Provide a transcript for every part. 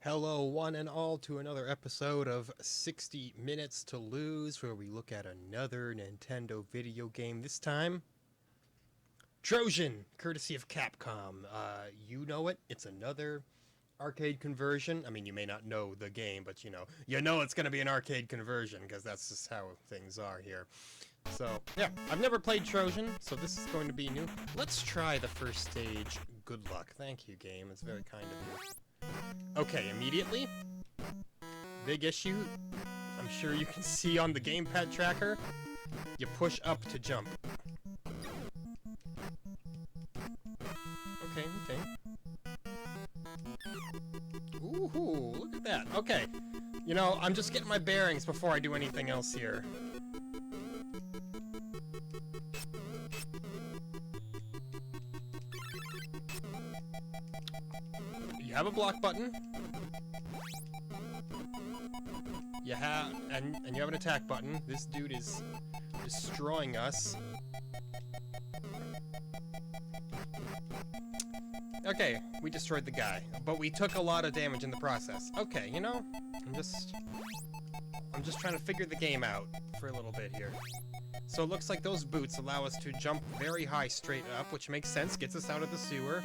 Hello, one and all, to another episode of 60 Minutes to Lose, where we look at another Nintendo video game. This time, Trojan, courtesy of Capcom. You know it. It's another arcade conversion. I mean, you may not know the game, but you know it's going to be an arcade conversion, because that's just how things are here. So, yeah, I've never played Trojan, so this is going to be new. Let's try the first stage. Good luck. Thank you, game. It's very kind of you. Okay, immediately. Big issue. I'm sure you can see on the gamepad tracker. You push up to jump. Okay. Ooh, look at that. Okay. You know, I'm just getting my bearings before I do anything else here. You have a block button. You have and you have an attack button. This dude is destroying us. Okay, we destroyed the guy, but we took a lot of damage in the process. Okay, you know, I'm just trying to figure the game out for a little bit here. So it looks like those boots allow us to jump very high straight up, which makes sense, gets us out of the sewer.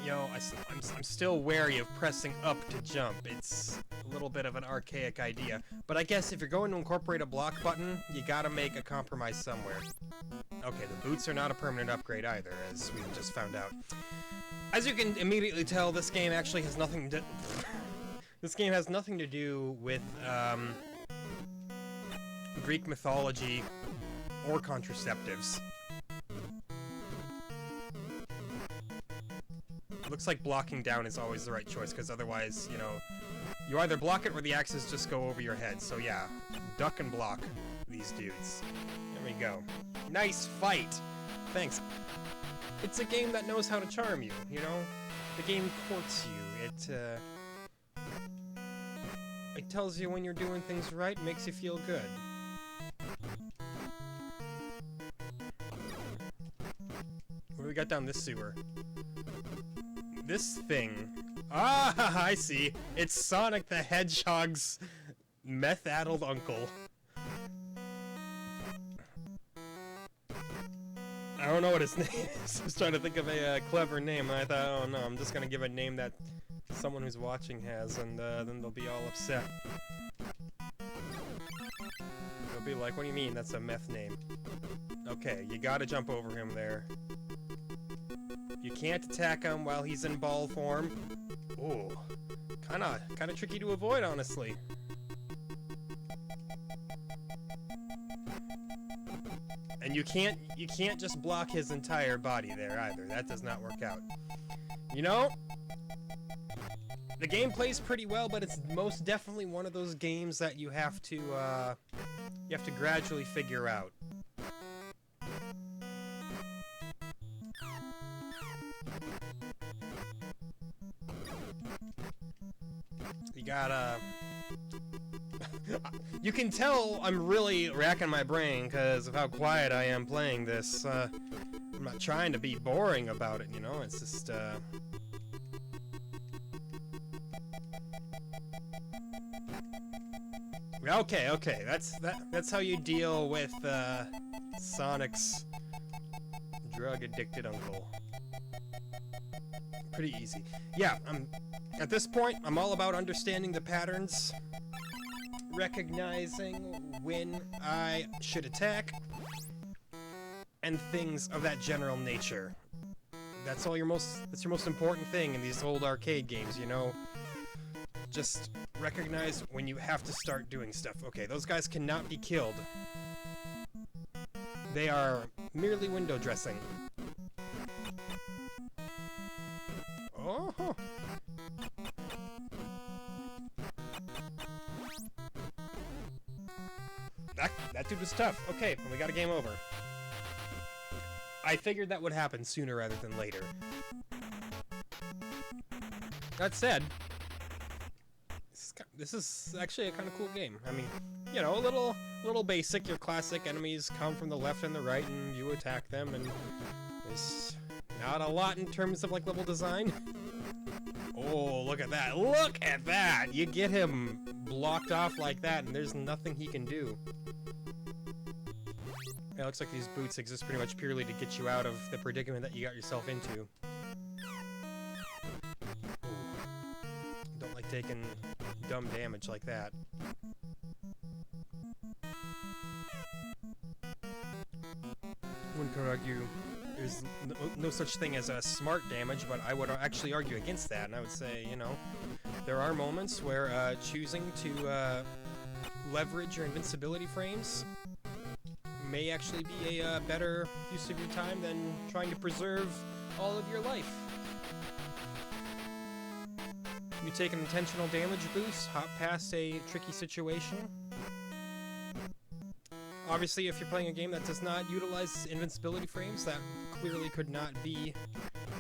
You know, I'm still wary of pressing up to jump. It's a little bit of an archaic idea. But I guess if you're going to incorporate a block button, you gotta make a compromise somewhere. Okay, the boots are not a permanent upgrade either, as we just found out. As you can immediately tell, this game actually has nothing to... This game has nothing to do with, Greek mythology or contraceptives. Looks like blocking down is always the right choice, because otherwise, you know, you either block it or the axes just go over your head. So yeah, duck and block these dudes. There we go. Nice fight! Thanks. It's a game that knows how to charm you, you know? The game courts you. It tells you when you're doing things right, makes you feel good. What do we got down this sewer? This thing... Ah, I see! It's Sonic the Hedgehog's meth-addled uncle. I don't know what his name is. I was trying to think of a clever name, and I thought, oh no, I'm just gonna give a name that someone who's watching has, and then they'll be all upset. They'll be like, what do you mean, that's a meth name? Okay, you gotta jump over him there. You can't attack him while he's in ball form. Ooh, kinda tricky to avoid, honestly. And you can't just block his entire body there either. That does not work out. You know, the game plays pretty well, but it's most definitely one of those games that you have to gradually figure out. You gotta... You can tell I'm really racking my brain because of how quiet I am playing this. I'm not trying to be boring about it, you know? It's just, Okay, that's how you deal with, Sonic's drug-addicted uncle. Pretty easy. Yeah, at this point, I'm all about understanding the patterns, recognizing when I should attack, and things of that general nature. That's your most important thing in these old arcade games, you know? Just recognize when you have to start doing stuff. Okay, those guys cannot be killed. They are merely window dressing. Oh! That dude was tough. Okay, we got a game over. I figured that would happen sooner rather than later. That said, this is actually a kind of cool game. I mean, you know, a little basic. Your classic enemies come from the left and the right, and you attack them, and there's not a lot in terms of, like, level design. Oh, look at that. Look at that! You get him blocked off like that, and there's nothing he can do. It looks like these boots exist pretty much purely to get you out of the predicament that you got yourself into. Ooh. Don't like taking dumb damage like that. One could argue there's no such thing as a smart damage, but I would actually argue against that, and I would say, you know, there are moments where choosing to leverage your invincibility frames may actually be a better use of your time than trying to preserve all of your life. You take an intentional damage boost, hop past a tricky situation. Obviously, if you're playing a game that does not utilize invincibility frames, that clearly could not be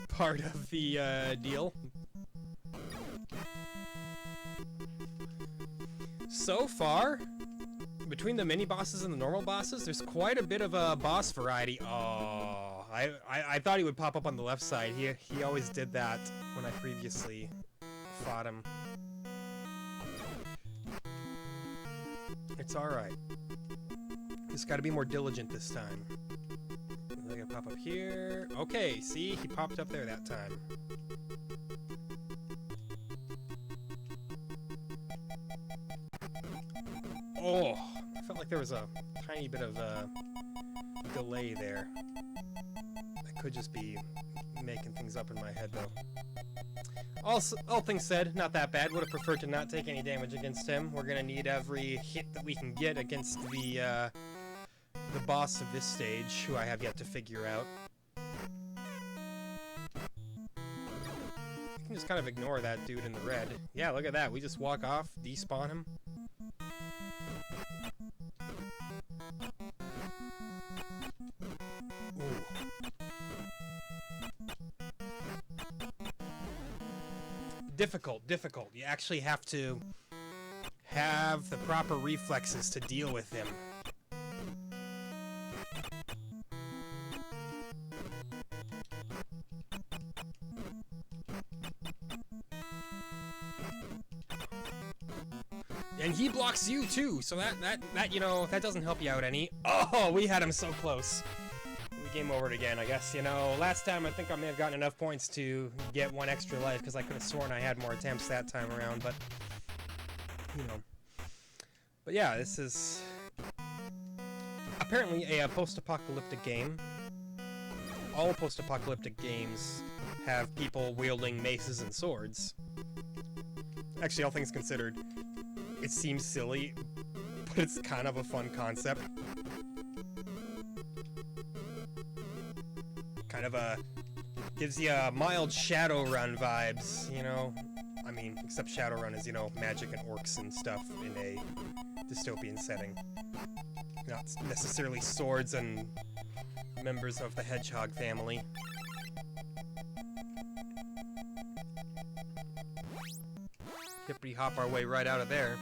part of the deal. So far, between the mini-bosses and the normal bosses, there's quite a bit of a boss variety. Oh, I thought he would pop up on the left side. He always did that when I previously fought him. It's alright. Just gotta be more diligent this time. I'm gonna pop up here. Okay, see? He popped up there that time. Oh! I felt like there was a tiny bit of delay there. I could just be making things up in my head, though. All things said, not that bad. Would have preferred to not take any damage against him. We're gonna need every hit that we can get against the boss of this stage, who I have yet to figure out. You can just kind of ignore that dude in the red. Yeah, look at that. We just walk off, despawn him. Ooh. Difficult. You actually have to have the proper reflexes to deal with him. And he blocks you too, so that you know, that doesn't help you out any. Oh, we had him so close. We game over it again, I guess. You know, last time I think I may have gotten enough points to get one extra life, because I could have sworn I had more attempts that time around, but you know. But yeah, this is apparently a post-apocalyptic game. All post-apocalyptic games have people wielding maces and swords. Actually, all things considered, it seems silly, but it's kind of a fun concept. Kind of gives you a mild Shadowrun vibes, you know? I mean, except Shadowrun is, you know, magic and orcs and stuff in a dystopian setting. Not necessarily swords and members of the hedgehog family. Hippity hop our way right out of there.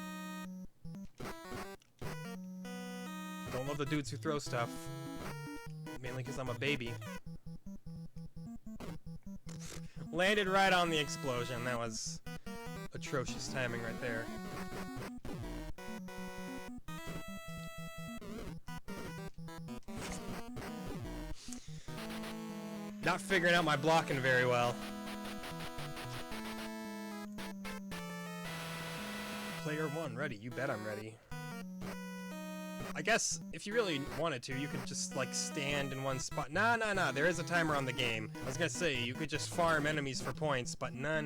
Don't love the dudes who throw stuff. Mainly because I'm a baby. Landed right on the explosion. That was atrocious timing right there. Not figuring out my blocking very well. Player 1, ready. You bet I'm ready. I guess if you really wanted to, you could just, like, stand in one spot. Nah. There is a timer on the game. I was gonna say, you could just farm enemies for points, but nah.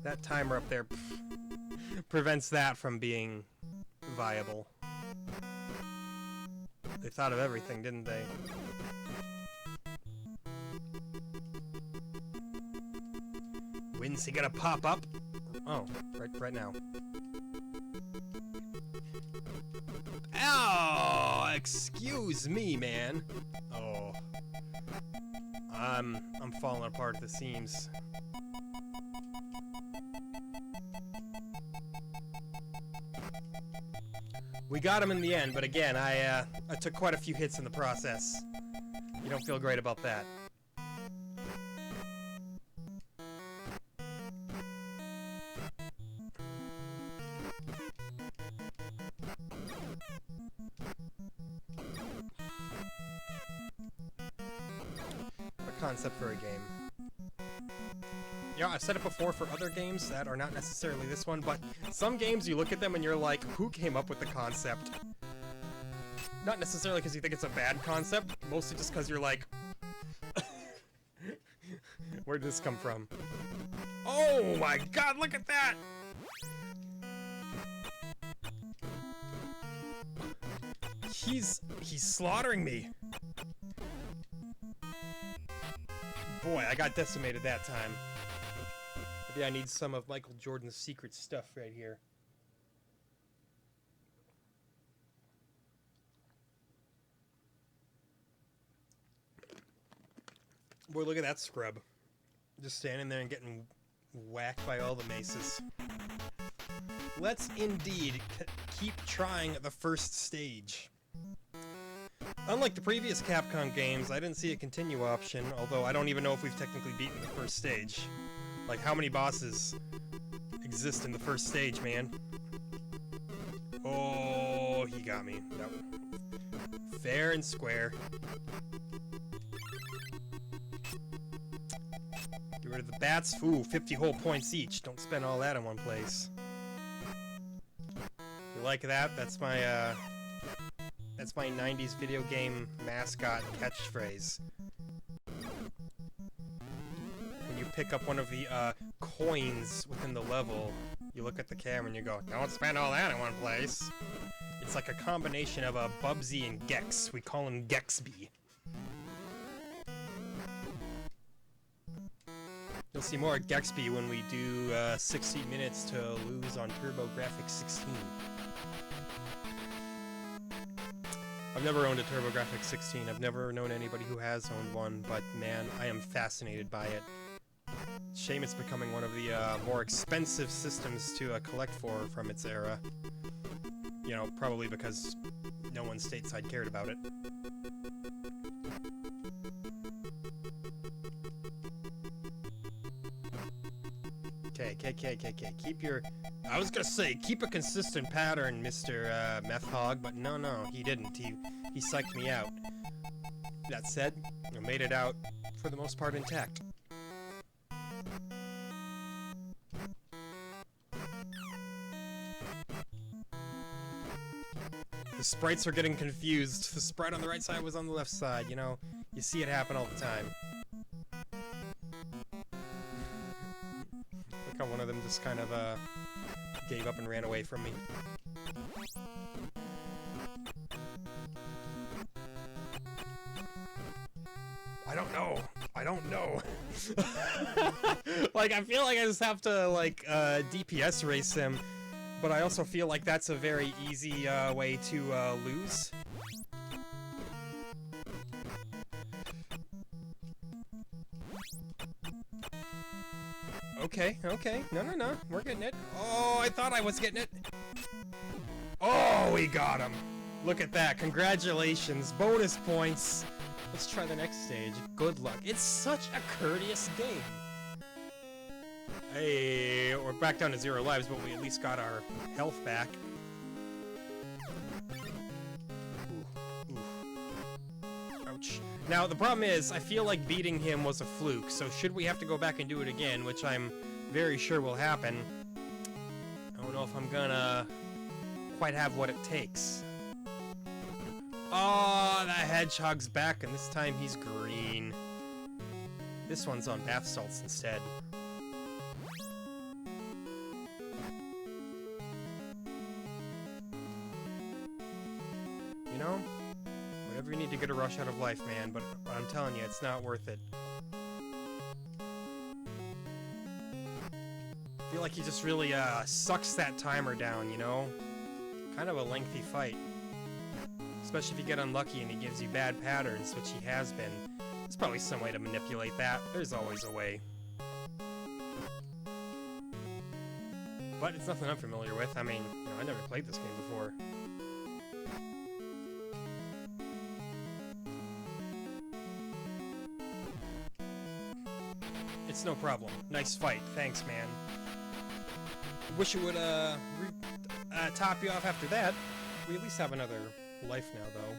That timer up there prevents that from being viable. They thought of everything, didn't they? When's he gonna pop up? Oh, right now. Ow! Excuse me, man. Oh. I'm falling apart at the seams. We got him in the end, but again, I took quite a few hits in the process. You don't feel great about that. concept for a game. Yeah, I've said it before for other games that are not necessarily this one, but some games you look at them and you're like, who came up with the concept? Not necessarily because you think it's a bad concept, mostly just because you're like, where did this come from? Oh my god, look at that! He's slaughtering me. Boy, I got decimated that time. Maybe I need some of Michael Jordan's secret stuff right here. Boy, look at that scrub. Just standing there and getting whacked by all the maces. Let's indeed keep trying the first stage. Unlike the previous Capcom games, I didn't see a continue option, although I don't even know if we've technically beaten the first stage. Like, how many bosses exist in the first stage, man? Oh, he got me. No. Fair and square. Get rid of the bats. Ooh, 50 whole points each. Don't spend all that in one place. You like that? That's my 90s video game mascot catchphrase. When you pick up one of the coins within the level, you look at the camera and you go, don't spend all that in one place. It's like a combination of Bubsy and Gex. We call him Gexby. You'll see more at Gexby when we do 60 minutes to lose on TurboGrafx 16. I've never owned a TurboGrafx 16. I've never known anybody who has owned one, but man, I am fascinated by it. Shame it's becoming one of the more expensive systems to collect for from its era. You know, probably because no one stateside cared about it. Okay. Keep your... I was gonna say, keep a consistent pattern, Mr. Meth Hog, but no, he didn't. He psyched me out. That said, I made it out, for the most part, intact. The sprites are getting confused. The sprite on the right side was on the left side, you know? You see it happen all the time. Look how one of them just kind of, gave up and ran away from me. I don't know. Like, I feel like I just have to, like, DPS race him, but I also feel like that's a very easy, way to, lose. Okay. No. We're getting it. Oh, I thought I was getting it. Oh, we got him. Look at that. Congratulations. Bonus points. Let's try the next stage. Good luck. It's such a courteous game. Hey, we're back down to 0 lives, but we at least got our health back. Ooh. Ouch. Now, the problem is, I feel like beating him was a fluke, so should we have to go back and do it again, which I'm very sure will happen, I don't know if I'm gonna quite have what it takes. Oh, the hedgehog's back, and this time he's green. This one's on bath salts instead. You know, whatever you need to get a rush out of life, man, but I'm telling you, it's not worth it. I feel like he just really sucks that timer down, you know? Kind of a lengthy fight. Especially if you get unlucky and he gives you bad patterns, which he has been. There's probably some way to manipulate that. There's always a way. But it's nothing I'm familiar with. I mean, you know, I never played this game before. It's no problem. Nice fight. Thanks, man. Wish it would, top you off after that. We at least have another life now, though.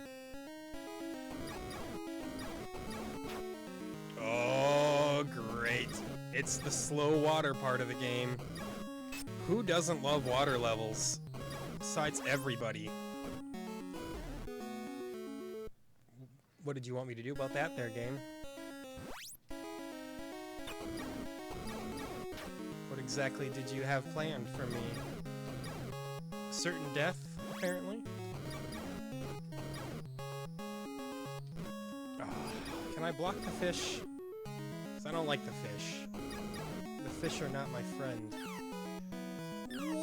It's the slow water part of the game. Who doesn't love water levels? Besides everybody. What did you want me to do about that there, game? What exactly did you have planned for me? Certain death, apparently? Can I block the fish? Because I don't like the fish. The fish are not my friend.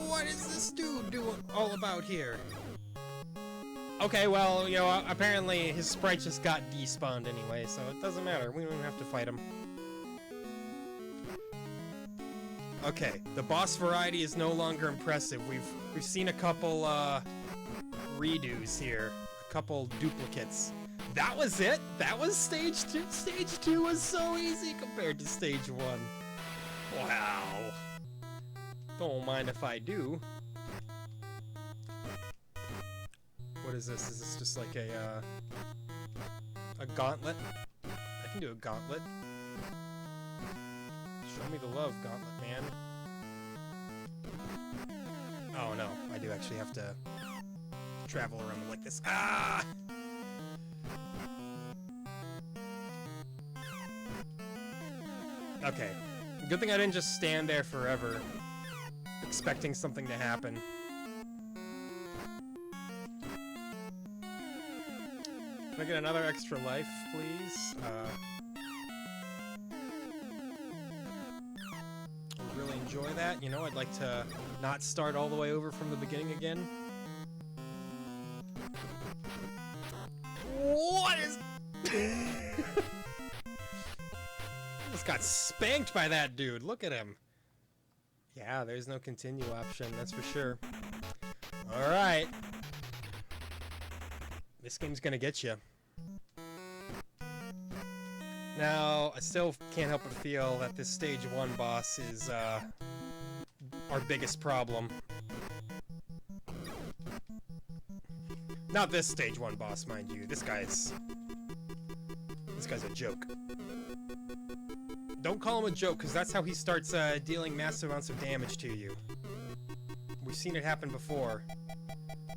What is this dude doing all about here? Okay, well, you know, apparently his sprite just got despawned anyway, so it doesn't matter. We don't even have to fight him. Okay, the boss variety is no longer impressive. We've seen a couple redos here, a couple duplicates. That was it? That was stage 2? Stage 2 was so easy compared to stage 1. Wow. Don't mind if I do. What is this? Is this just like a gauntlet? I can do a gauntlet. Show me the love, gauntlet man. Oh no, I do actually have to travel around like this. Ah! Okay. Good thing I didn't just stand there forever, expecting something to happen. Can I get another extra life, please? Would really enjoy that. You know, I'd like to not start all the way over from the beginning again. What is... Just got spanked by that dude. Look at him. Yeah, there's no continue option, that's for sure. Alright. This game's gonna get you. Now, I still can't help but feel that this stage 1 boss is our biggest problem. Not this stage 1 boss, mind you. This guy's a joke. Don't call him a joke, because that's how he starts dealing massive amounts of damage to you. We've seen it happen before.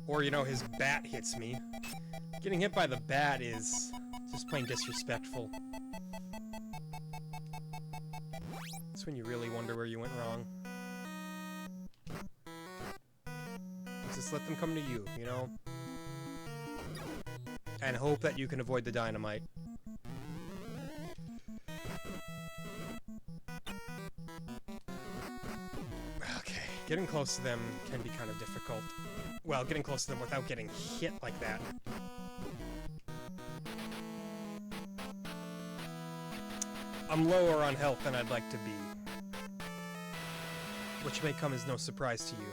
Or, you know, his bat hits me. Getting hit by the bat is just plain disrespectful. That's when you really wonder where you went wrong. Just let them come to you, you know? And hope that you can avoid the dynamite. Getting close to them can be kind of difficult. Well, getting close to them without getting hit like that. I'm lower on health than I'd like to be. Which may come as no surprise to you.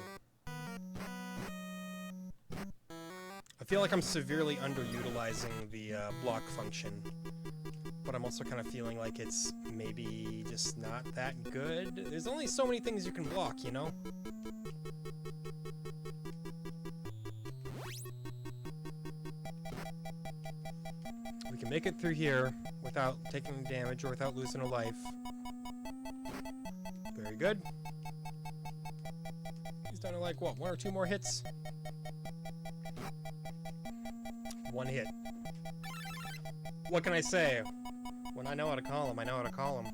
I feel like I'm severely underutilizing the block function. But I'm also kind of feeling like it's maybe just not that good. There's only so many things you can block, you know? We can make it through here without taking damage or without losing a life. Very good. He's done like, what, 1 or 2 more hits? 1 hit. What can I say? When I know how to call him, I know how to call him.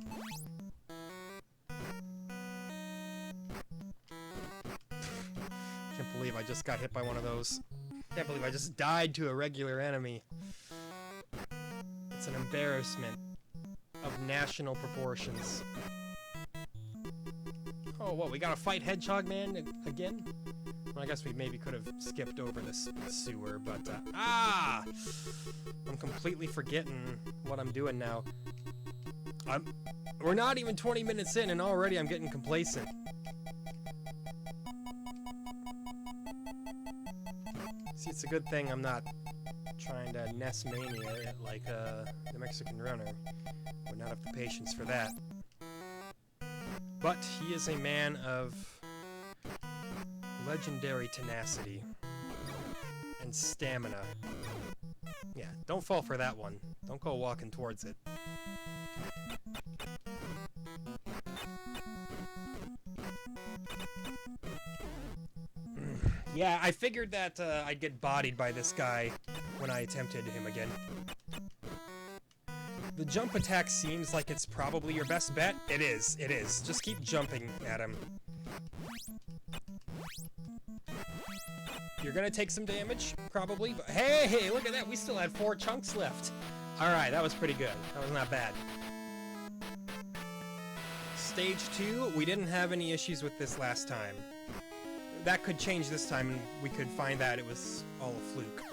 Can't believe I just got hit by one of those. Can't believe I just died to a regular enemy. It's an embarrassment of national proportions. Oh, what, we gotta fight Hedgehog Man again? Well, I guess we maybe could have skipped over this sewer, but, I'm completely forgetting what I'm doing now. We're not even 20 minutes in, and already I'm getting complacent. See, it's a good thing I'm not trying to NES mania it like, the Mexican Runner. Would not have the patience for that. But he is a man of legendary tenacity and stamina. Yeah, don't fall for that one. Don't go walking towards it. Yeah, I figured that I'd get bodied by this guy when I attempted him again. The jump attack seems like it's probably your best bet. It is, it is. Just keep jumping at him. You're gonna take some damage, probably, but hey, look at that, we still had 4 chunks left. Alright, that was pretty good. That was not bad. Stage 2, we didn't have any issues with this last time. That could change this time, and we could find that it was all a fluke.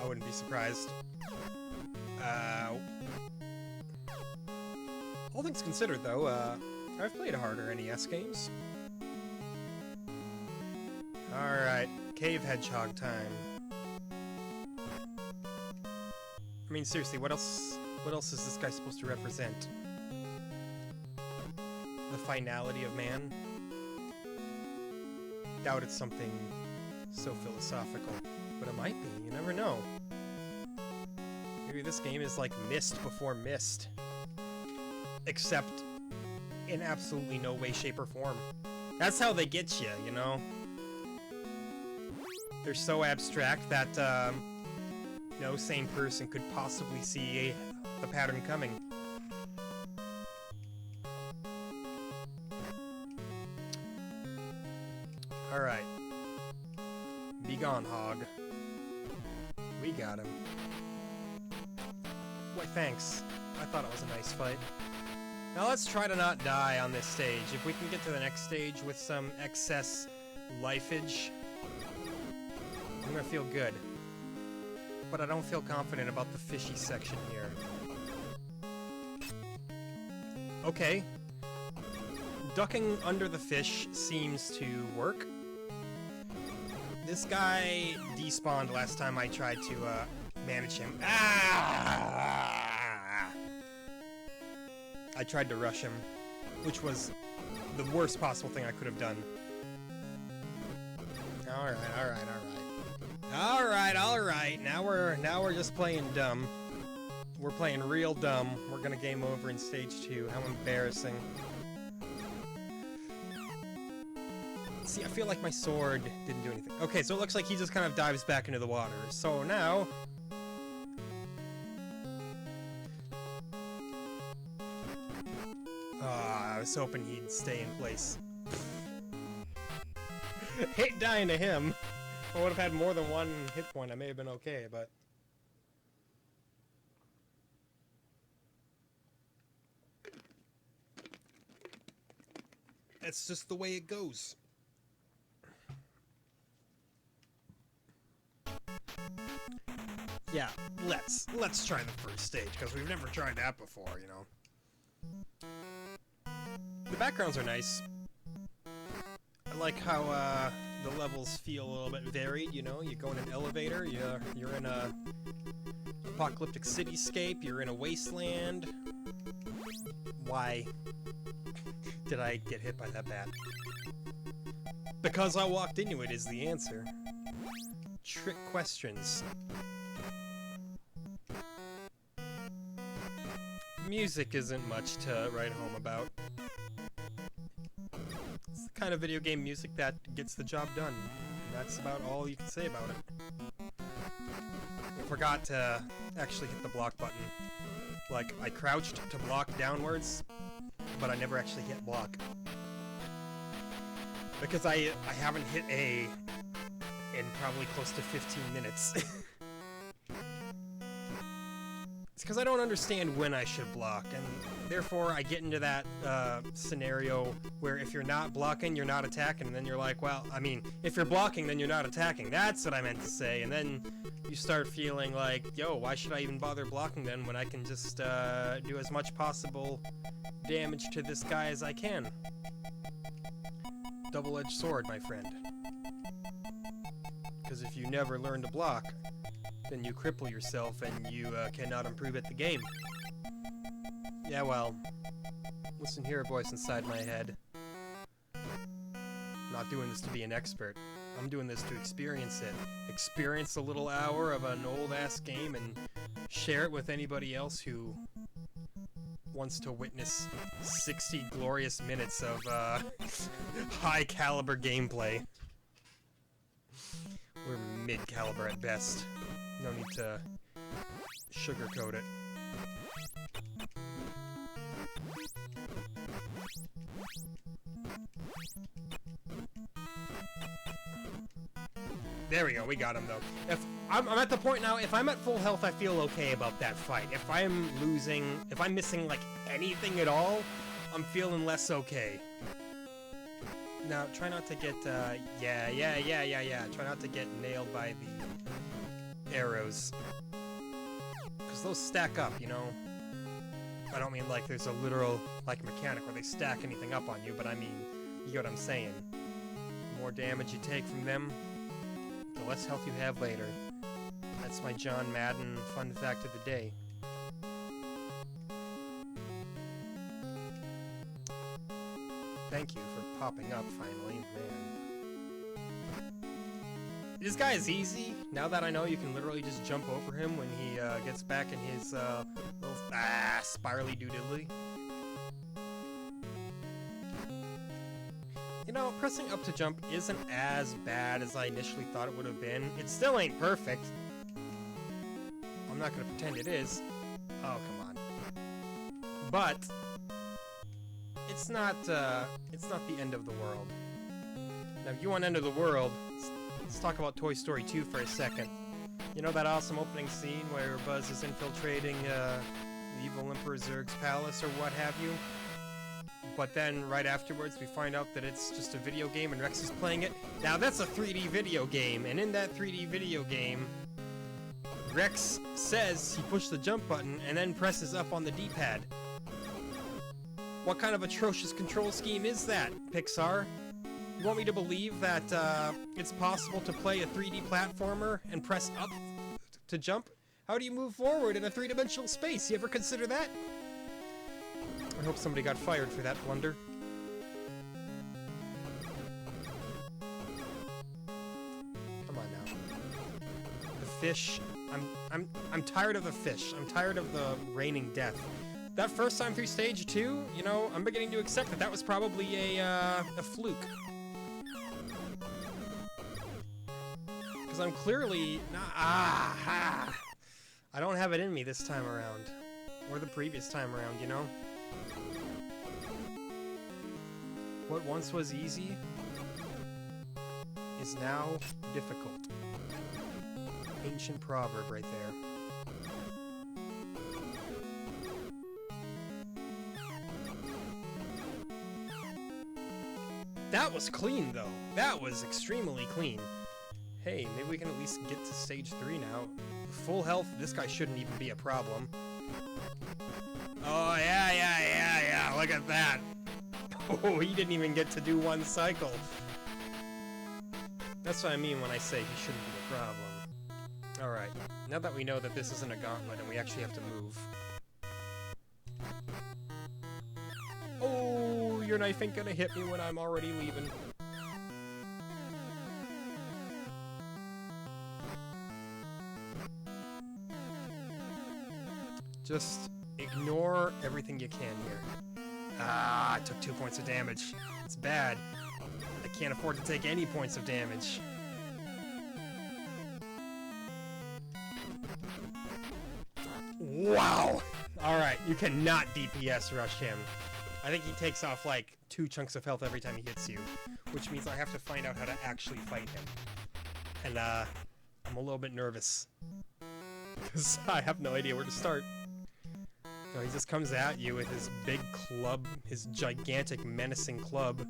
I wouldn't be surprised. All things considered, though, I've played harder NES games. Alright, Cave Hedgehog time. I mean, seriously, what else is this guy supposed to represent? The finality of man? Doubt it's something so philosophical, but it might be, you never know. Maybe this game is like Myst before Myst. Except in absolutely no way, shape, or form. That's how they get you, you know? They're so abstract that no sane person could possibly see the pattern coming. Alright. Be gone, hog. We got him. Why, thanks. I thought it was a nice fight. Now let's try to not die on this stage. If we can get to the next stage with some excess lifeage, I'm gonna feel good. But I don't feel confident about the fishy section here. Okay. Ducking under the fish seems to work. This guy despawned last time I tried to manage him. Ah! I tried to rush him, which was the worst possible thing I could have done. Alright. Now we're just playing dumb. We're playing real dumb. We're gonna game over in stage 2. How embarrassing. See, I feel like my sword didn't do anything. Okay, so it looks like he just kind of dives back into the water. So now... I was hoping he'd stay in place. Hate dying to him. If I would have had more than one hit point, I may have been okay, but... That's just the way it goes. Yeah, let's try the first stage, because we've never tried that before, you know. The backgrounds are nice. I like how the levels feel a little bit varied, you know. You go in an elevator, you're in a apocalyptic cityscape, you're in a wasteland. Why did I get hit by that bat? Because I walked into it is the answer. Trick questions. Music isn't much to write home about. It's the kind of video game music that gets the job done. And that's about all you can say about it. I forgot to actually hit the block button. Like, I crouched to block downwards, but I never actually hit block. Because I haven't hit A in probably close to 15 minutes. It's because I don't understand when I should block, and therefore I get into that scenario where if you're not blocking, you're not attacking, and then you're like, well, I mean, if you're blocking, then you're not attacking. That's what I meant to say, and then you start feeling like, yo, why should I even bother blocking then when I can just do as much possible damage to this guy as I can? Double-edged sword, my friend. Because if you never learn to block, then you cripple yourself and you cannot improve at the game. Yeah, well, listen here, voice inside my head. I'm not doing this to be an expert. I'm doing this to experience it. Experience a little hour of an old-ass game and share it with anybody else who wants to witness 60 glorious minutes of high caliber gameplay. We're mid-caliber at best. No need to sugarcoat it. There we go, we got him though. If I'm at the point now, if I'm at full health, I feel okay about that fight. If I'm losing, if I'm missing like anything at all, I'm feeling less okay. Now, try not to get, yeah. Try not to get nailed by the arrows. Because those stack up, you know? I don't mean like there's a literal, like, mechanic where they stack anything up on you, but I mean, you get what I'm saying. The more damage you take from them, the less health you have later. That's my John Madden fun fact of the day. Thank you for popping up finally, man. This guy is easy. Now that I know you can literally just jump over him when he gets back in his little spirally doodly. You know, pressing up to jump isn't as bad as I initially thought it would have been. It still ain't perfect. I'm not gonna pretend it is. Oh, come on. But it's not the end of the world. Now, if you want end of the world, let's talk about Toy Story 2 for a second. You know that awesome opening scene where Buzz is infiltrating the evil Emperor Zurg's palace or what have you? But then, right afterwards, we find out that it's just a video game and Rex is playing it. Now, that's a 3D video game, and in that 3D video game, Rex says he pushed the jump button and then presses up on the D-pad. What kind of atrocious control scheme is that, Pixar? You want me to believe that it's possible to play a 3D platformer and press up to jump? How do you move forward in a three-dimensional space? You ever consider that? I hope somebody got fired for that blunder. Come on now. The fish. I'm tired of the fish. I'm tired of the raining death. That first time through stage 2, you know, I'm beginning to accept that that was probably a fluke. Because I'm clearly I don't have it in me this time around. Or the previous time around, you know? What once was easy is now difficult. Ancient proverb right there. That was clean, though. That was extremely clean. Hey, maybe we can at least get to stage 3 now. Full health, this guy shouldn't even be a problem. Oh, yeah, look at that. Oh, he didn't even get to do one cycle. That's what I mean when I say he shouldn't be a problem. Alright, now that we know that this isn't a gauntlet and we actually have to move. Oh, your knife ain't gonna hit me when I'm already leaving. Just ignore everything you can here. Ah, I took 2 points of damage. It's bad. I can't afford to take any points of damage. Wow! Alright, you cannot DPS rush him. I think he takes off like 2 chunks of health every time he hits you, which means I have to find out how to actually fight him. And I'm a little bit nervous, because I have no idea where to start. No, he just comes at you with his big club, his gigantic menacing club.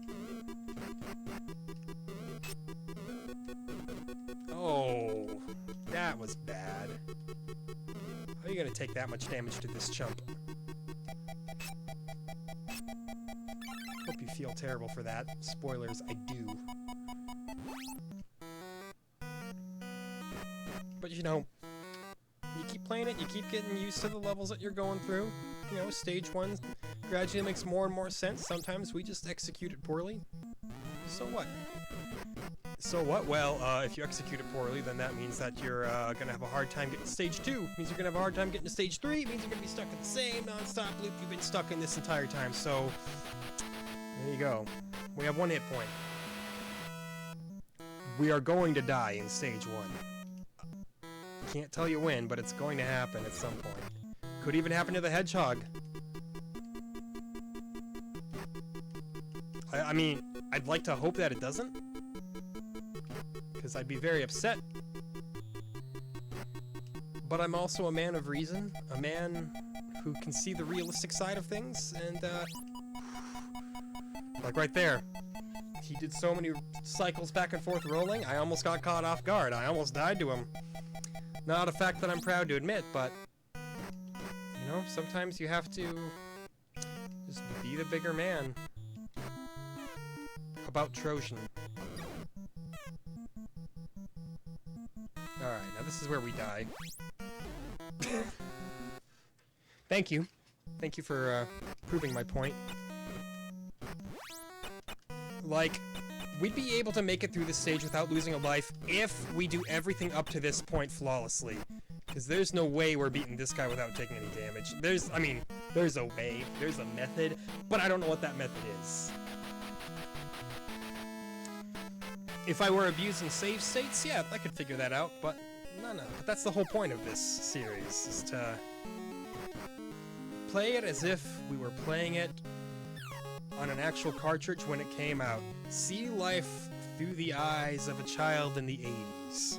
Oh, that was bad. How are you gonna take that much damage to this chump? Hope you feel terrible for that. Spoilers, I do. But you know, you keep playing it, you keep getting used to the levels that you're going through. You know, stage 1 gradually makes more and more sense. Sometimes we just execute it poorly. So what? So what? Well, if you execute it poorly, then that means that you're gonna have a hard time getting to stage 2. It means you're gonna have a hard time getting to stage 3. It means you're gonna be stuck in the same non-stop loop you've been stuck in this entire time. So, there you go. We have 1 hit point. We are going to die in stage 1. Can't tell you when, but it's going to happen at some point. Could even happen to the hedgehog. I mean, I'd like to hope that it doesn't. Because I'd be very upset. But I'm also a man of reason, a man who can see the realistic side of things, and like right there, he did so many cycles back and forth rolling, I almost got caught off guard. I almost died to him. Not a fact that I'm proud to admit, but you know, sometimes you have to just be the bigger man. About Trojan. Alright, now this is where we die. Thank you. Thank you for proving my point. Like, we'd be able to make it through this stage without losing a life if we do everything up to this point flawlessly. Because there's no way we're beating this guy without taking any damage. There's a way, there's a method, but I don't know what that method is. If I were abusing save states, yeah, I could figure that out, but no. But that's the whole point of this series, is to play it as if we were playing it on an actual cartridge when it came out. See life through the eyes of a child in the 80s.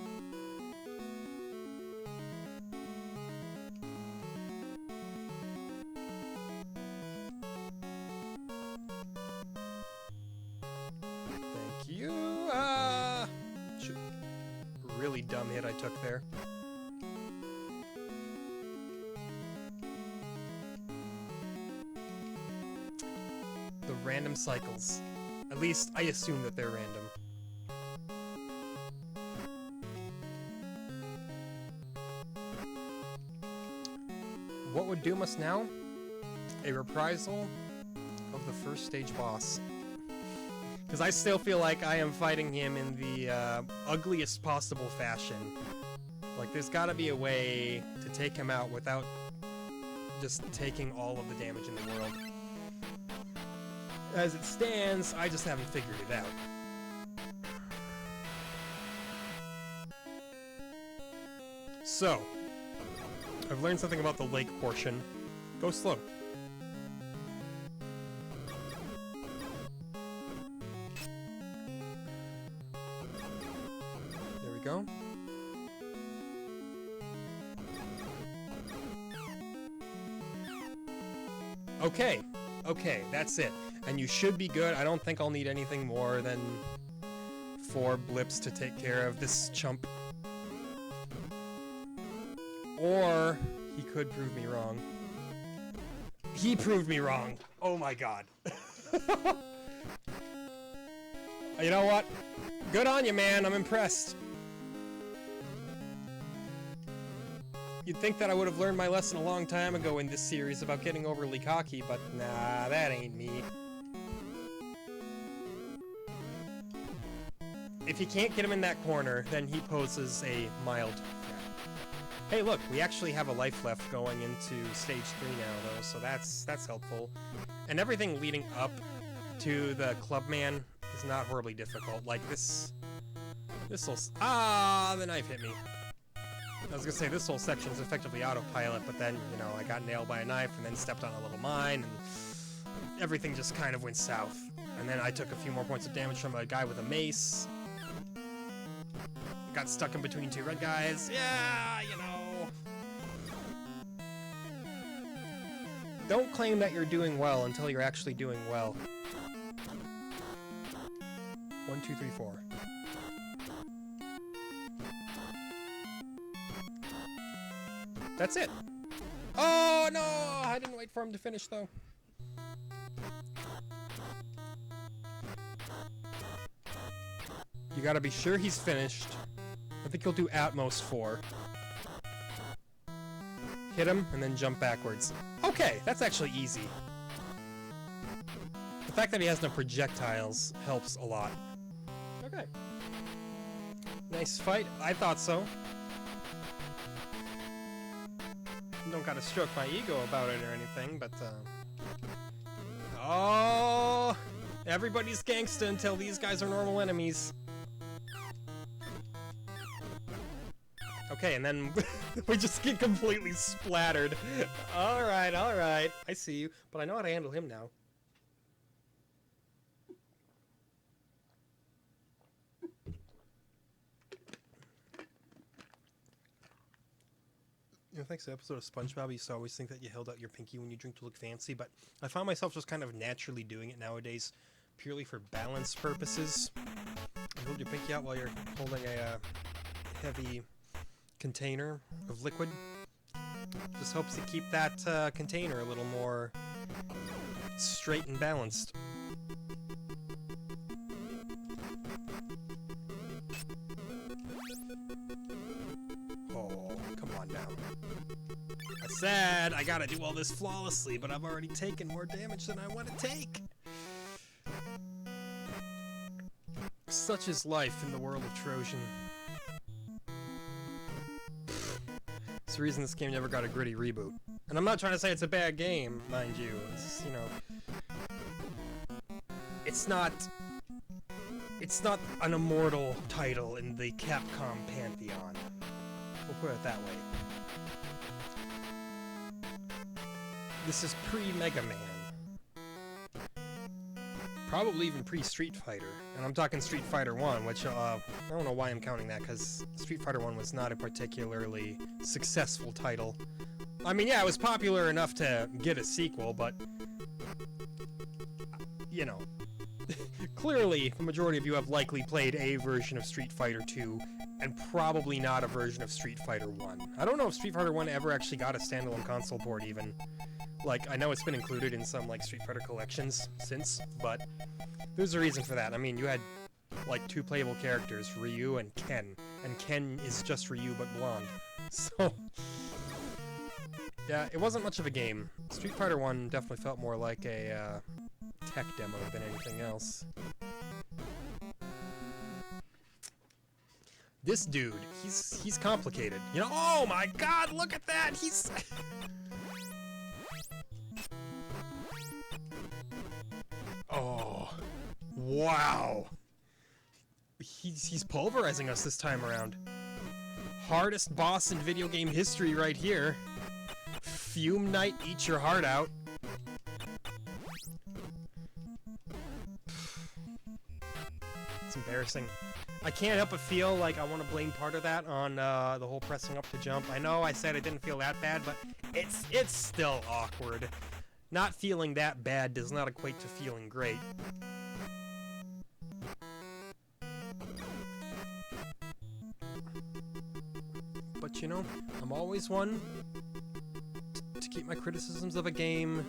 Thank you. Really dumb hit I took there. The random cycles. At least, I assume that they're random. What would doom us now? A reprisal of the first stage boss. Because I still feel like I am fighting him in the ugliest possible fashion. Like, there's gotta be a way to take him out without just taking all of the damage in the world. As it stands, I just haven't figured it out. So, I've learned something about the lake portion. Go slow. There we go. Okay, that's it. And you should be good. I don't think I'll need anything more than 4 blips to take care of this chump. Or he could prove me wrong. He proved me wrong. Oh my god. You know what? Good on you, man. I'm impressed. You'd think that I would have learned my lesson a long time ago in this series about getting overly cocky, but nah, that ain't me. If you can't get him in that corner, then he poses a mild threat. Hey look, we actually have a life left going into stage 3 now though, so that's helpful. And everything leading up to the Clubman is not horribly difficult. Like this'll... Ah, the knife hit me. I was gonna say this whole section is effectively autopilot, but then, you know, I got nailed by a knife and then stepped on a little mine and everything just kind of went south. And then I took a few more points of damage from a guy with a mace. Got stuck in between 2 red guys. Yeah, you know. Don't claim that you're doing well until you're actually doing well. 1, 2, 3, 4. That's it. Oh no! I didn't wait for him to finish though. You gotta be sure he's finished. I think he'll do at most 4. Hit him, and then jump backwards. Okay, that's actually easy. The fact that he has no projectiles helps a lot. Okay. Nice fight. I thought so. Don't gotta stroke my ego about it or anything, but, oh! Everybody's gangsta until these guys are normal enemies. Okay, and then we just get completely splattered. Alright, alright. I see you, but I know how to handle him now. You know, thanks to the episode of SpongeBob, you used to always think that you held out your pinky when you drink to look fancy, but I found myself just kind of naturally doing it nowadays, purely for balance purposes. You hold your pinky out while you're holding a heavy container of liquid. Just helps to keep that container a little more straight and balanced. Oh, come on now. I said I gotta do all this flawlessly, but I've already taken more damage than I want to take. Such is life in the world of Trojan. It's the reason this game never got a gritty reboot. And I'm not trying to say it's a bad game, mind you. It's, you know... It's not an immortal title in the Capcom pantheon. We'll put it that way. This is pre-Mega Man. Probably even pre-Street Fighter. And I'm talking Street Fighter 1, which, I don't know why I'm counting that, because Street Fighter 1 was not a particularly successful title. I mean, yeah, it was popular enough to get a sequel, but... You know... Clearly, the majority of you have likely played a version of Street Fighter 2, and probably not a version of Street Fighter 1. I don't know if Street Fighter 1 ever actually got a standalone console port, even. Like, I know it's been included in some, like, Street Fighter collections since, but there's a reason for that. I mean, you had, like, two playable characters, Ryu and Ken is just Ryu but blonde. So, yeah, it wasn't much of a game. Street Fighter 1 definitely felt more like a, tech demo than anything else. This dude, he's complicated. You know, oh my god, look at that! He's... Oh, wow. He's pulverizing us this time around. Hardest boss in video game history right here. Fume Knight, eat your heart out. It's embarrassing. I can't help but feel like I want to blame part of that on the whole pressing up to jump. I know I said it didn't feel that bad, but it's still awkward. Not feeling that bad does not equate to feeling great. But you know, I'm always one to keep my criticisms of a game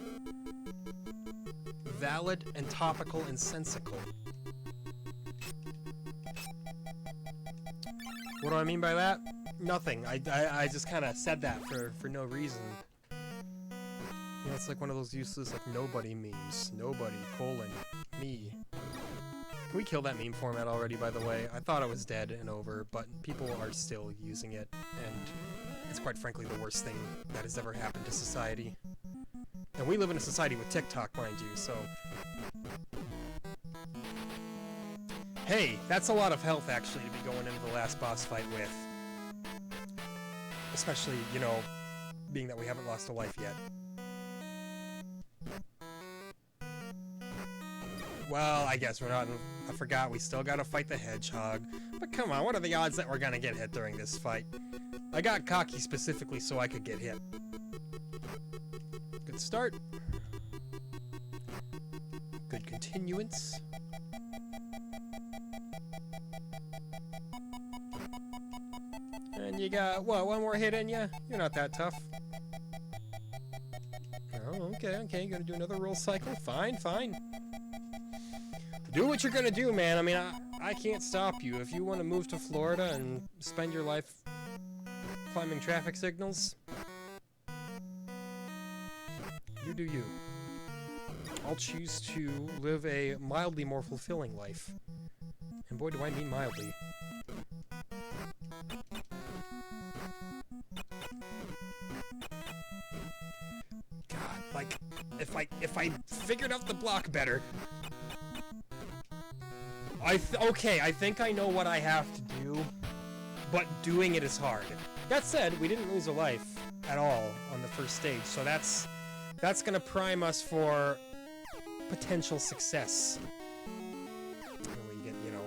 valid and topical and sensical. What do I mean by that? Nothing. I just kind of said that for no reason. You know, it's like one of those useless, like, nobody memes. Nobody, me. Can we kill that meme format already, by the way? I thought it was dead and over, but people are still using it, and it's quite frankly the worst thing that has ever happened to society. And we live in a society with TikTok, mind you, so... Hey, that's a lot of health, actually, to be going into the last boss fight with. Especially, you know, being that we haven't lost a life yet. Well, I guess we're not... I forgot, we still gotta fight the hedgehog. But come on, what are the odds that we're gonna get hit during this fight? I got cocky specifically so I could get hit. Good start. Good continuance. And you got, what, one more hit in ya? You're not that tough. Oh, okay, gonna do another roll cycle? Fine. Do what you're gonna do, man. I mean, I can't stop you. If you want to move to Florida and spend your life climbing traffic signals, you do you. I'll choose to live a mildly more fulfilling life. And boy, do I mean mildly. if I figured out the block better. Okay, I think I know what I have to do, but doing it is hard. That said, we didn't lose a life at all on the first stage, so that's gonna prime us for potential success. When we get, you know,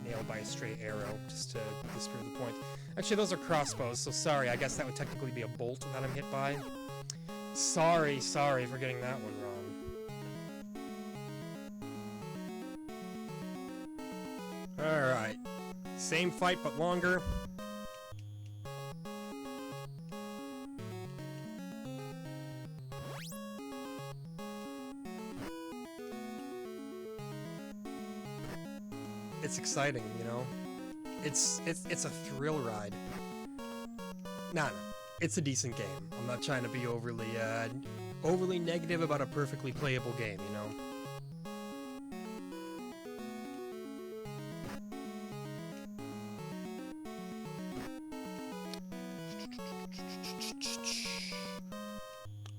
nailed by a stray arrow, just to disprove the point. Actually, those are crossbows, so sorry, I guess that would technically be a bolt that I'm hit by. Sorry for getting that one wrong. Alright. Same fight, but longer. It's exciting, you know? It's a thrill ride. Nah, it's a decent game. I'm not trying to be overly negative about a perfectly playable game, you know?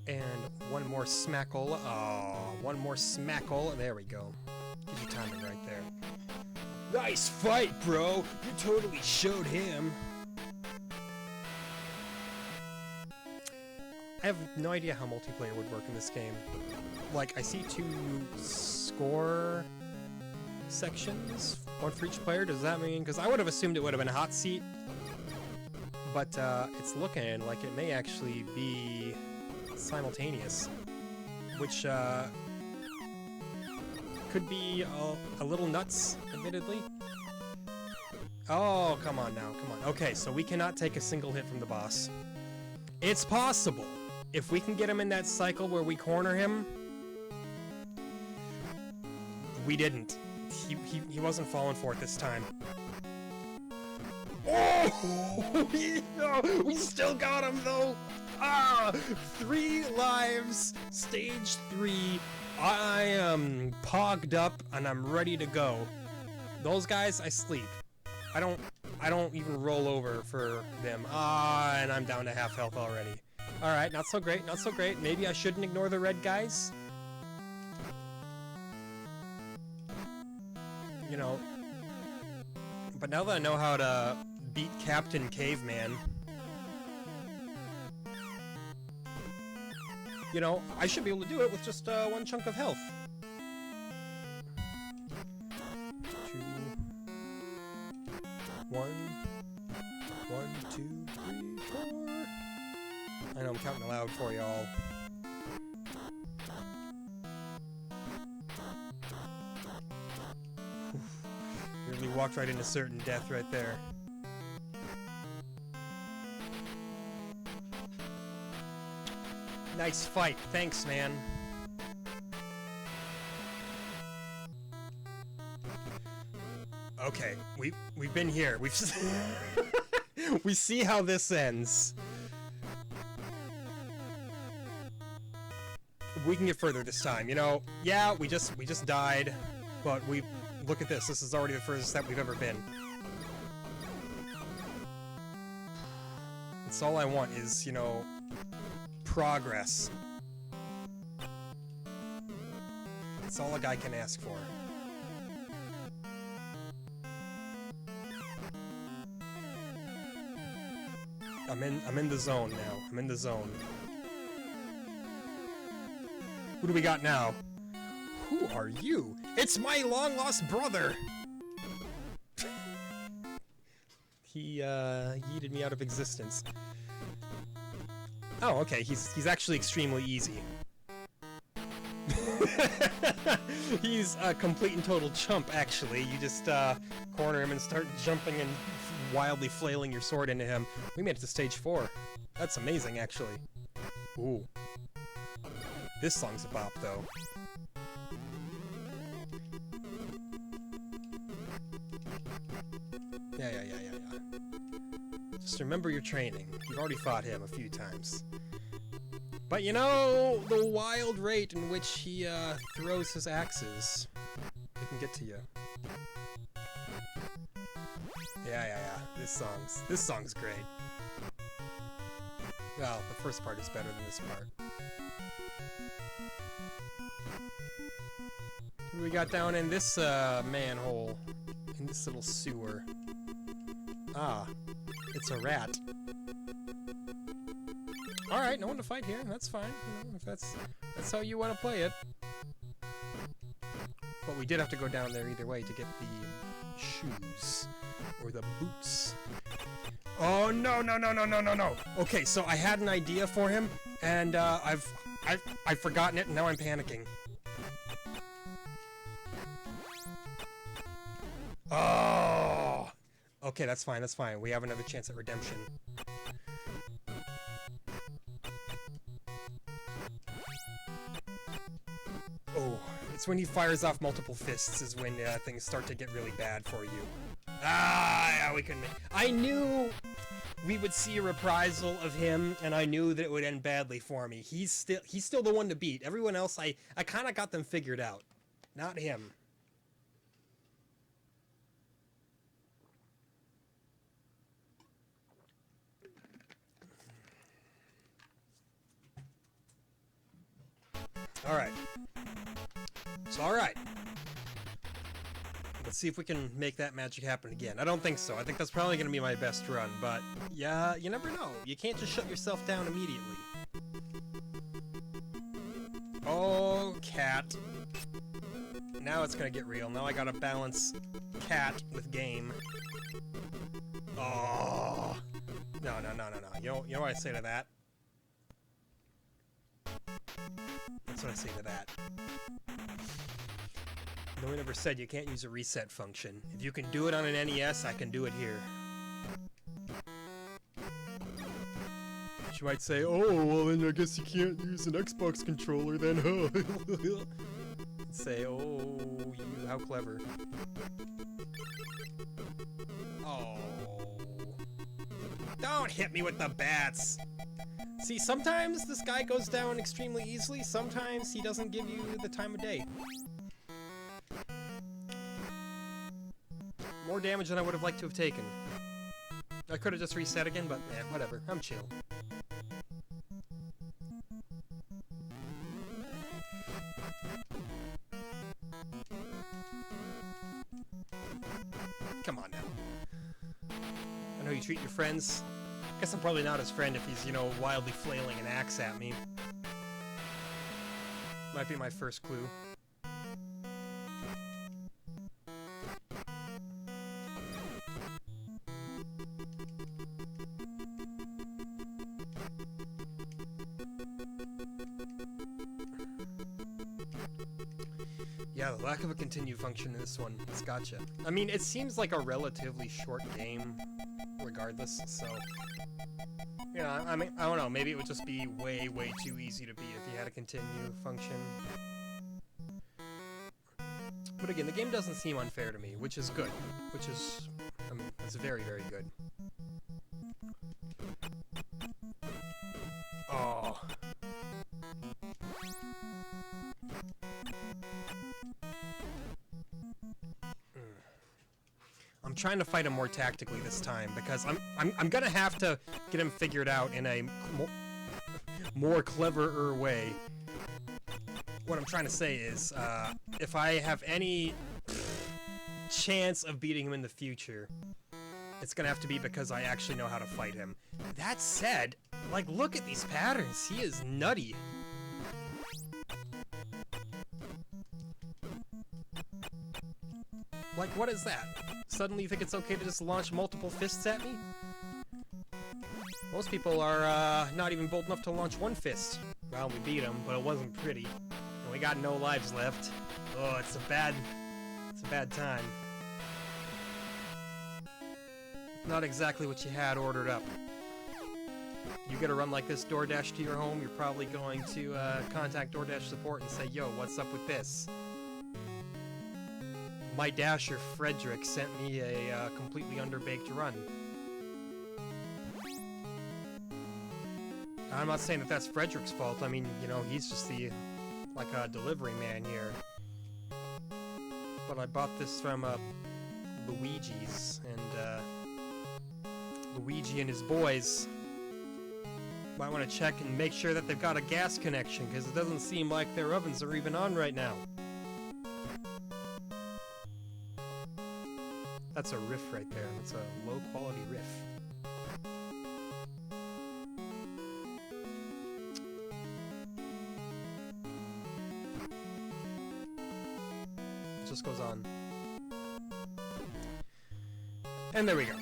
And one more smackle. Oh, one more smackle. There we go. Gives you timing right there. Nice fight, bro! You totally showed him. I have no idea how multiplayer would work in this game. Like, I see 2 score sections, one for each player. Does that mean? Because I would have assumed it would have been a hot seat. But it's looking like it may actually be simultaneous, which could be a little nuts, admittedly. Oh, come on now, come on. Okay, so we cannot take a single hit from the boss. It's possible. If we can get him in that cycle where we corner him. We didn't. He wasn't falling for it this time. Oh! We still got him, though! Ah! 3 lives, stage 3. I am pogged up, and I'm ready to go. Those guys, I sleep. I don't even roll over for them. Ah, and I'm down to half health already. Alright, not so great, not so great. Maybe I shouldn't ignore the red guys? You know. But now that I know how to beat Captain Caveman, you know, I should be able to do it with just 1 chunk of health. 2, 1, 1, 2, 3, 4. I know I'm counting aloud for y'all. Really walked right into certain death right there. Nice fight. Thanks, man. Okay, we've been here. We've we see how this ends. We can get further this time, you know. Yeah, we just died, but we look at this. This is already the furthest step we've ever been. It's all I want is, you know, progress. It's all a guy can ask for. I'm in the zone now. I'm in the zone. Who do we got now? Who are you? It's my long-lost brother! He, yeeted me out of existence. Oh, okay, he's actually extremely easy. He's a complete and total chump, actually. You just, corner him and start jumping and wildly flailing your sword into him. We made it to stage 4. That's amazing, actually. Ooh. This song's a bop, though. Yeah. Just remember your training. You've already fought him a few times. But you know, the wild rate in which he, throws his axes, it can get to you. Yeah. This song's great. Well, the first part is better than this part. What do we got down in this manhole? In this little sewer? Ah, it's a rat. Alright, no one to fight here. That's fine. You know, if that's how you want to play it. But we did have to go down there either way to get the shoes. Or the boots. Oh, no, no, no, no, no, no, no. Okay, so I had an idea for him, and I've forgotten it, and now I'm panicking. Oh! Okay, that's fine, that's fine. We have another chance at redemption. Oh, it's when he fires off multiple fists is when things start to get really bad for you. Ah, yeah, we couldn't. I knew we would see a reprisal of him, and I knew that it would end badly for me. He's still the one to beat. Everyone else, I kind of got them figured out. Not him. Alright. It's alright. Let's see if we can make that magic happen again. I don't think so. I think that's probably going to be my best run, but yeah, you never know. You can't just shut yourself down immediately. Oh, cat. Now it's going to get real. Now I got to balance cat with game. Oh. No, no, no, no, no. You know what I say to that? That's what I say to that. No one ever said you can't use a reset function. If you can do it on an NES, I can do it here. But you might say, oh, well then I guess you can't use an Xbox controller then, huh? Say, oh, you, how clever. Oh. Don't hit me with the bats! See, sometimes this guy goes down extremely easily, sometimes he doesn't give you the time of day. More damage than I would have liked to have taken. I could have just reset again, but eh, whatever. I'm chill. Come on now. I know you treat your friends. Guess I'm probably not his friend if he's, you know, wildly flailing an axe at me. Might be my first clue. Yeah, the lack of a continue function in this one has gotcha. I mean, it seems like a relatively short game, regardless, so... Yeah, I mean, I don't know, maybe it would just be way, way too easy to beat if you had a continue function. But again, the game doesn't seem unfair to me, which is good. Which is, I mean, it's very, very good. Oh. I'm trying to fight him more tactically this time because I'm gonna have to get him figured out in a more cleverer way. What I'm trying to say is, if I have any chance of beating him in the future, it's gonna have to be because I actually know how to fight him. That said, like, look at these patterns. He is nutty. Like, what is that? Suddenly you think it's okay to just launch multiple fists at me? Most people are not even bold enough to launch one fist. Well, we beat him, but it wasn't pretty. And we got no lives left. Oh, it's a bad time. Not exactly what you had ordered up. You get a run like this DoorDash to your home, you're probably going to contact DoorDash support and say, yo, what's up with this? My dasher, Frederick, sent me a completely underbaked run. I'm not saying that that's Frederick's fault. I mean, you know, he's just the, like, delivery man here. But I bought this from Luigi's, and Luigi and his boys Might want to check and make sure that they've got a gas connection, because it doesn't seem like their ovens are even on right now. That's a riff right there. It's a low-quality riff. It just goes on. And there we go.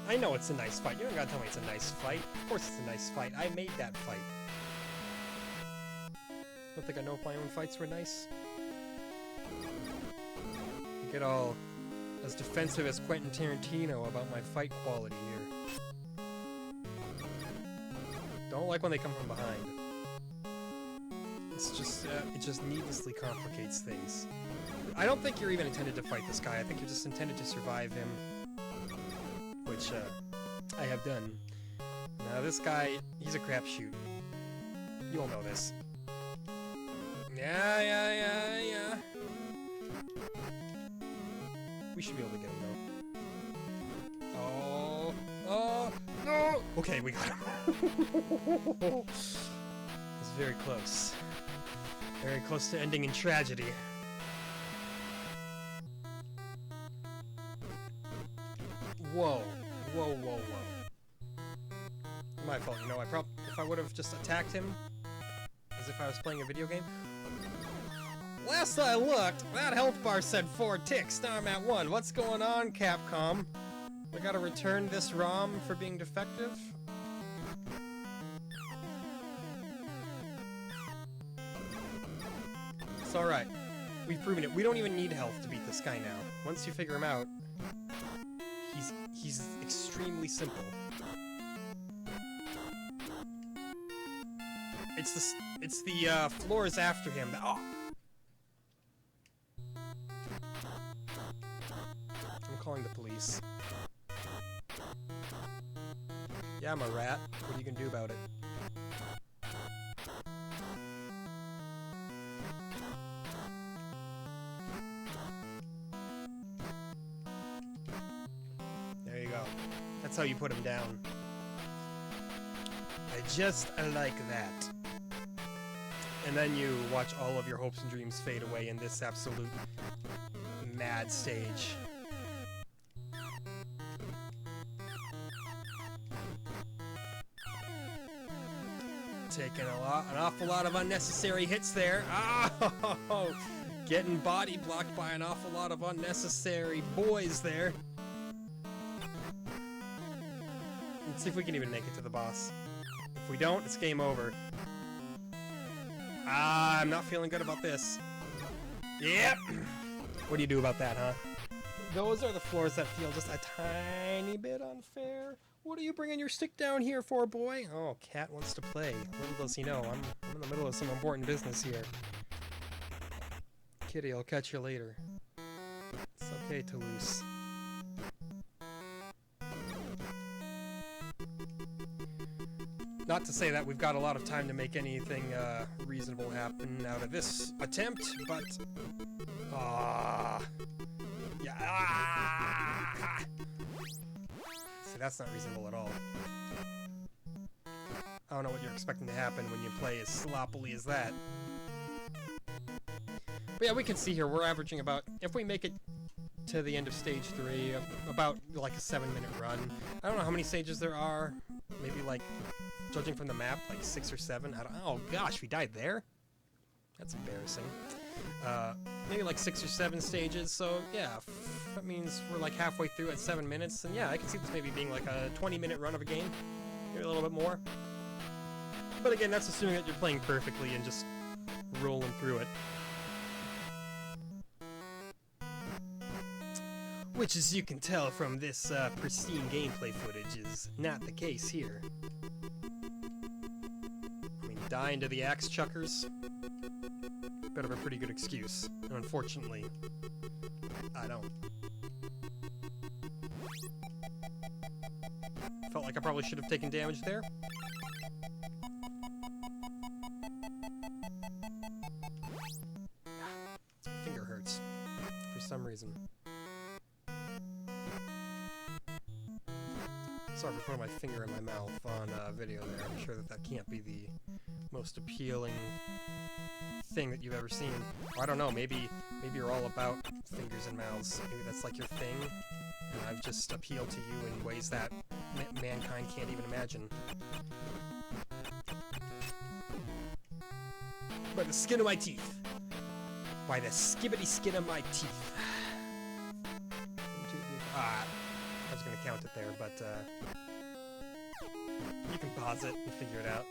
I know it's a nice fight. You don't gotta tell me it's a nice fight. Of course it's a nice fight. I made that fight. Don't think I know if my own fights were nice. I get all as defensive as Quentin Tarantino about my fight quality here. Don't like when they come from behind. It's just, it just needlessly complicates things. I don't think you're even intended to fight this guy. I think you're just intended to survive him. Which, I have done. Now this guy, he's a crapshoot. You all know this. Yeah. We should be able to get him though. Oh, no! Okay, we got him. It's very close. Very close to ending in tragedy. Whoa. My fault, you know, if I would have just attacked him as if I was playing a video game. Last I looked, that health bar said 4 ticks, now I'm at 1. What's going on, Capcom? We gotta return this ROM for being defective? It's alright. We've proven it. We don't even need health to beat this guy now. Once you figure him out, he's extremely simple. It's the floors after him. Oh! I'm calling the police. Yeah, I'm a rat. What are you gonna do about it? There you go. That's how you put him down. I like that. And then you watch all of your hopes and dreams fade away in this absolute mad stage. Taking an awful lot of unnecessary hits there. Oh, getting body blocked by an awful lot of unnecessary boys there. Let's see if we can even make it to the boss. If we don't, it's game over. I'm not feeling good about this. Yep! What do you do about that, huh? Those are the floors that feel just a tiny bit unfair. What are you bringing your stick down here for, boy? Oh, Cat wants to play. Little does he know, I'm in the middle of some important business here. Kitty, I'll catch you later. It's okay, Toulouse. Not to say that we've got a lot of time to make anything reasonable happen out of this attempt, but... yeah, See, that's not reasonable at all. I don't know what you're expecting to happen when you play as sloppily as that. But yeah, we can see here, we're averaging about, if we make it to the end of stage 3, about like a 7-minute run. I don't know how many stages there are. Maybe like, judging from the map, like 6 or 7. Oh gosh, we died there? That's embarrassing. Maybe like 6 or 7 stages, so yeah, that means we're like halfway through at 7 minutes, and yeah, I can see this maybe being like a 20-minute run of a game, maybe a little bit more. But again, that's assuming that you're playing perfectly and just rolling through it. Which, as you can tell from this pristine gameplay footage, is not the case here. I mean, dying to the axe chuckers? Bit of a pretty good excuse, and unfortunately, I don't. Felt like I probably should have taken damage there. My finger hurts, for some reason. Sorry for putting my finger in my mouth on video there. I'm sure that that can't be the most appealing thing that you've ever seen. Or I don't know, maybe you're all about fingers and mouths. Maybe that's like your thing, and I've just appealed to you in ways that mankind can't even imagine. By the skin of my teeth. By the skibbity skin of my teeth. I was gonna count it there, but you can pause it and figure it out.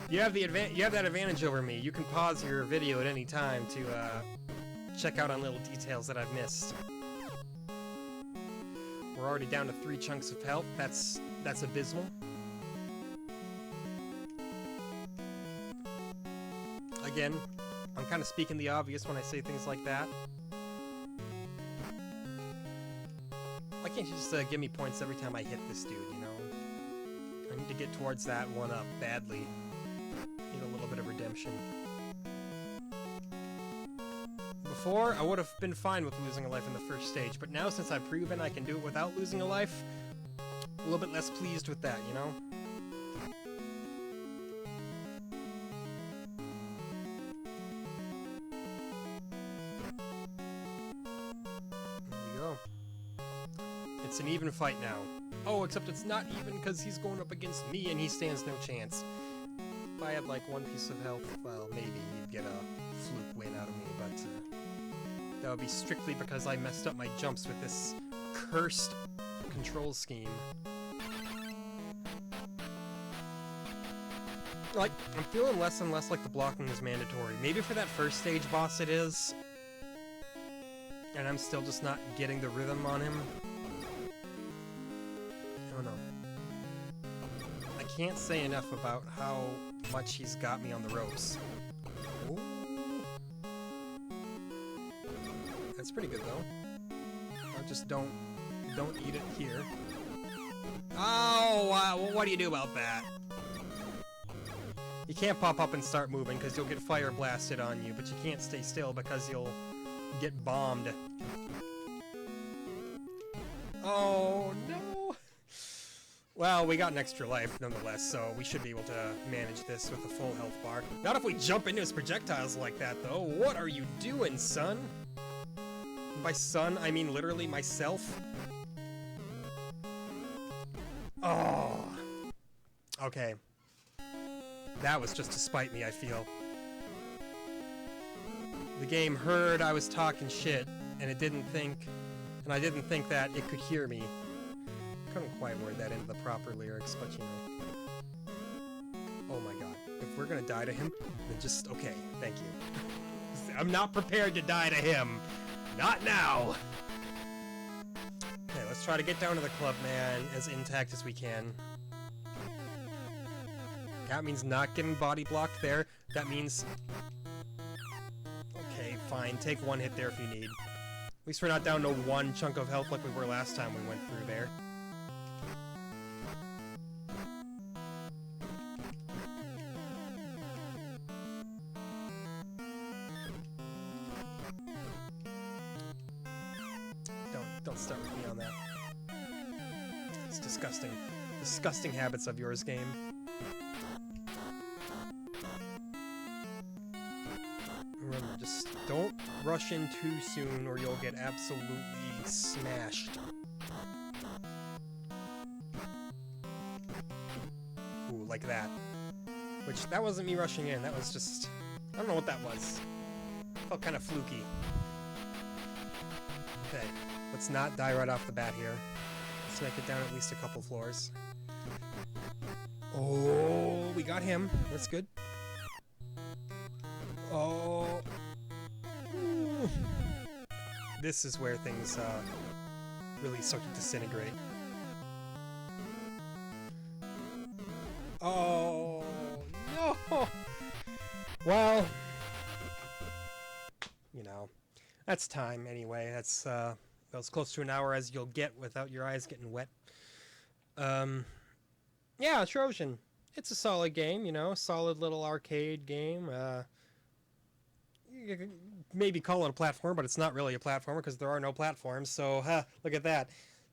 You have that advantage over me. You can pause your video at any time to check out on little details that I've missed. We're already down to 3 chunks of health. That's abysmal. Again, I'm kind of speaking the obvious when I say things like that. Why can't you just give me points every time I hit this dude, you know? I need to get towards that one up badly. Need a little bit of redemption. Before, I would have been fine with losing a life in the first stage, but now since I've proven I can do it without losing a life, a little bit less pleased with that, you know? It's an even fight now. Oh, except it's not even because he's going up against me and he stands no chance. If I had like 1 piece of health, well, maybe he'd get a fluke win out of me, but that would be strictly because I messed up my jumps with this cursed control scheme. Like, I'm feeling less and less like the blocking is mandatory. Maybe for that first stage boss it is, and I'm still just not getting the rhythm on him. I don't know. I can't say enough about how much he's got me on the ropes. Ooh. That's pretty good though. I just don't eat it here. Oh, wow. Well, what do you do about that? You can't pop up and start moving because you'll get fire blasted on you, but you can't stay still because you'll get bombed. Oh, no! Well, we got an extra life, nonetheless, so we should be able to manage this with a full health bar. Not if we jump into his projectiles like that, though. What are you doing, son? And by son, I mean literally myself. Oh! Okay. That was just to spite me, I feel. The game heard I was talking shit, and it didn't think... And I didn't think that it could hear me. Couldn't quite word that into the proper lyrics, but you know. Oh my god. If we're gonna die to him, then just... Okay, thank you. I'm not prepared to die to him. Not now! Okay, let's try to get down to the club, man, as intact as we can. That means not getting body blocked there. That means... Okay, fine. Take 1 hit there if you need. At least we're not down to 1 chunk of health like we were last time we went through there. Don't start with me on that. It's disgusting. Disgusting habits of yours, game. Remember, just don't rush in too soon or you'll get absolutely smashed. Ooh, like that. Which, that wasn't me rushing in, that was just... I don't know what that was. Felt kind of fluky. Okay, let's not die right off the bat here. Let's make it down at least a couple floors. Oh, we got him. That's good. Oh. Ooh. This is where things really start to disintegrate. Oh, no! Well, you know, that's time anyway. That's as close to an hour as you'll get without your eyes getting wet. Yeah, Trojan. It's a solid game, you know, solid little arcade game. You could maybe call it a platform, but it's not really a platformer because there are no platforms, so look at that.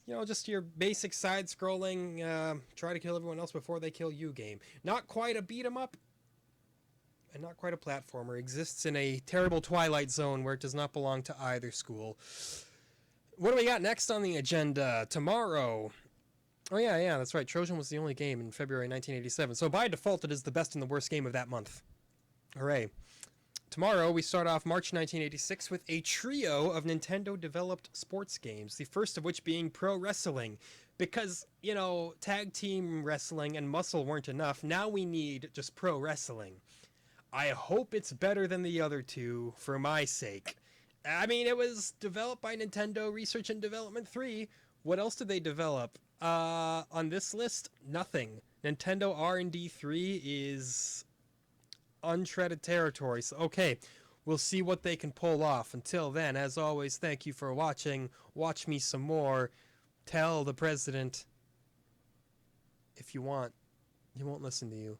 You know, just your basic side-scrolling, try to kill everyone else before they kill you game. Not quite a beat-em-up, and not quite a platformer. Exists in a terrible Twilight Zone where it does not belong to either school. What do we got next on the agenda? Tomorrow. Oh, yeah, that's right. Trojan was the only game in February 1987. So by default, it is the best and the worst game of that month. Hooray. Tomorrow, we start off March 1986 with a trio of Nintendo-developed sports games, the first of which being pro wrestling. Because, you know, tag team wrestling and muscle weren't enough. Now we need just pro wrestling. I hope it's better than the other two, for my sake. I mean, it was developed by Nintendo Research and Development 3. What else did they develop? On this list, nothing. Nintendo R&D 3 is untreaded territory. So, okay, we'll see what they can pull off. Until then, as always, thank you for watching. Watch me some more. Tell the president, if you want, he won't listen to you.